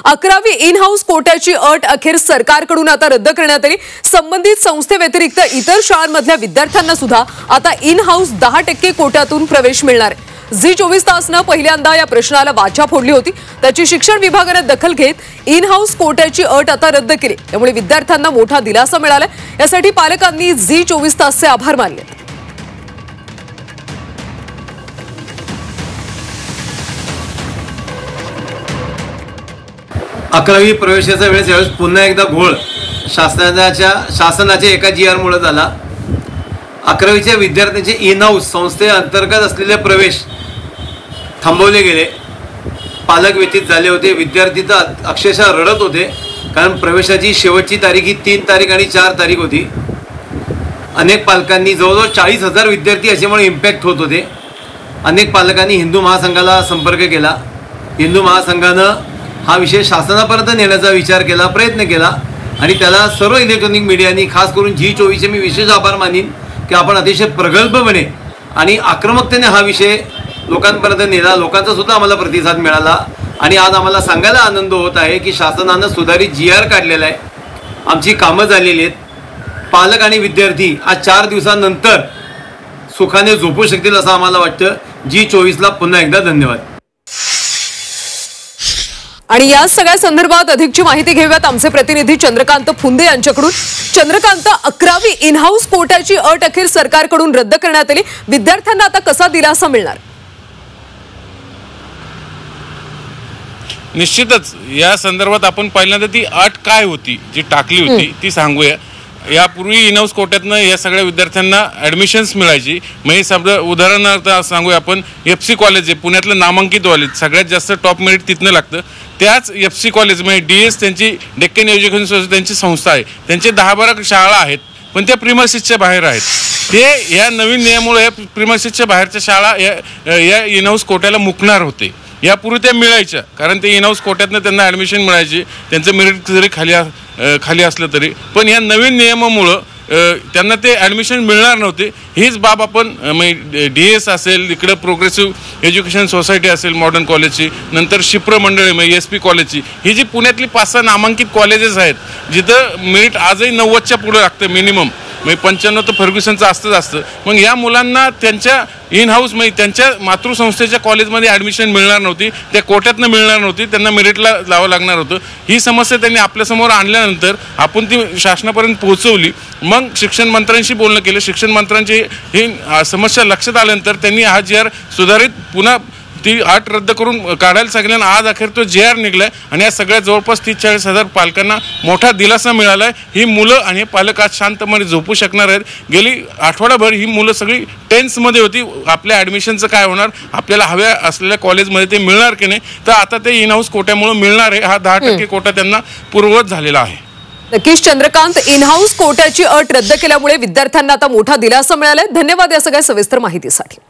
11वी in house कोट्याची अट अखेर सरकारकडून आता रद्द करण्यात आली। संबंधित संस्थेव्यतिरिक्त इतर शाळांमधल्या विद्यार्थ्यांना सुद्धा आता इन हाऊस 10% कोट्यातून प्रवेश मिळणार आहे। झी 24 तासनं पहिल्यांदा या प्रश्नाला वाचा फोडली होती। त्याची शिक्षण विभागाने दखल घेत इन हाऊस कोट्याची अट आता रद्द केली। त्यामुळे विद्यार्थ्यांना मोठा दिलासा मिळाला। यासाठी पालकांनी झी 24 तासचे आभार मानले। 11वी प्रवेशाच्या वेळेस पुन्हा एकदा घोळ शासनाच्या एका GR मुळे झाला। 11वीच्या विद्यार्थ्यांचे इन हाऊस संस्थेअंतर्गत असलेले प्रवेश थांबवले गेले। पालक व्यथित झाले होते, विद्यार्थी तर अक्षरशः रडत होते, कारण प्रवेशाची शेवटची तारीख ही 3 तारीख आणि 4 तारीख होती। अनेक पालकांनी जवळजवळ 40,000 विद्यार्थी याच्यामुळे इम्पॅक्ट होत होते। अनेक पालकांनी हिंदू महासंघाला संपर्क केला। हिंदू महासंघानं हा विषय शासनापर्यंत नेण्याचा विचार केला, प्रयत्न केला आणि त्याला सर्व इलेक्ट्रॉनिक मीडियानी खास करून झी 24चे मी विशेष आभार मानीन की आपण अतिशय प्रगल्भपणे आणि आक्रमकतेने हा विषय लोकांपर्यंत नेला। लोकांचा सुद्धा आम्हाला प्रतिसाद मिळाला आणि आज आम्हाला सांगायला आनंद होत आहे की शासनानं सुधारित GR काढलेला आहे। आमची कामं झालेली आहेत। पालक आणि विद्यार्थी आज 4 दिवसानंतर सुखाने झोपू शकतील असं आम्हाला वाटतं। झी 24ला पुन्हा एकदा धन्यवाद। आणि या सगळ्या संदर्भात अधिकची माहिती घेऊयात आमचे प्रतिनिधी चंद्रकांत फुंदे यांच्याकडून। चंद्रकांत, 11वी इन हाऊस कोट्याची अट अखेर सरकारकडून रद्द करण्यात आली। विद्यार्थ्यांना आता कसा दिलासा मिळणार? निश्चितच या संदर्भात आपण पहिल्यांदा ती अट काय होती जी टाकली होती ती सांगूया। यापूर्वी इन हाऊस कोट्यातनं या सगळ्या विद्यार्थ्यांना ॲडमिशन्स मिळायची। म्हणजे समजा उदाहरणार्थ सांगूया आपण FC कॉलेज आहे पुण्यातलं नामांकित कॉलेज, सगळ्यात जास्त टॉप मेरिट तिथनं लागतं। त्याच FC कॉलेज म्हणजे DS त्यांची डेक्कन एज्युकेशन सोसायटी त्यांची संस्था आहे, त्यांचे 10-12 शाळा आहेत पण त्या प्रिमायसिसच्या बाहेर आहेत। ते या नवीन नियमामुळे प्रिमायसिसच्या बाहेरच्या शाळा या इन हाऊस कोट्याला मुकणार होते। यापूर्वी त्या मिळायच्या, कारण ते इन हाऊस कोट्यातनं त्यांना ॲडमिशन मिळायची, त्यांचं मेरिट जरी खाली असलं तरी। पण या नवीन नियमामुळं त्यांना ते ॲडमिशन मिळणार नव्हते। हीच बाब आपण DS असेल, इकडं प्रोग्रेसिव्ह एज्युकेशन सोसायटी असेल मॉडर्न कॉलेजची, नंतर शिप्र मंडळी म्हणजे SP कॉलेजची, ही जी पुण्यातली 5-6 नामांकित कॉलेजेस आहेत जिथं मेरिट आजही 90च्या पुढे लागतं मिनिमम, म्हणजे 95 तर फर्ग्युसनचं असतं। मग या मुलांना त्यांच्या इन हाऊस म्हणजे त्यांच्या मातृसंस्थेच्या कॉलेजमध्ये ॲडमिशन मिळणार नव्हती, त्या कोट्यातनं मिळणार नव्हती, त्यांना मेरिटला लावावं लागणार होतं। ही समस्या त्यांनी आपल्यासमोर आणल्यानंतर आपण ती शासनापर्यंत पोहोचवली। मग शिक्षण मंत्र्यांशी बोलणं केलं। शिक्षण मंत्र्यांची ही समस्या लक्षात आल्यानंतर त्यांनी हा GR सुधारित पुन्हा ती अट रद्द करून काढायला सांगितलं। आज अखेर तो GR निघलाय आणि या सगळ्या जवळपास 30-40 हजार पालकांना मोठा दिलासा मिळाला आहे। ही मुलं आणि पालक आज शांतपणे झोपू शकणार आहेत। गेली आठवडाभर ही मुलं सगळी टेन्समध्ये होती, आपल्या ॲडमिशनचं काय होणार, आपल्याला हव्या असलेल्या कॉलेजमध्ये ते मिळणार की नाही। तर आता ते इन हाऊस कोट्यामुळे मिळणार आहे। हा 10% कोटा त्यांना पूर्ववत झालेला आहे। नक्कीच चंद्रकांत, इन हाऊस कोट्याची अट रद्द केल्यामुळे विद्यार्थ्यांना आता मोठा दिलासा मिळालाय। धन्यवाद या सगळ्या सविस्तर माहितीसाठी।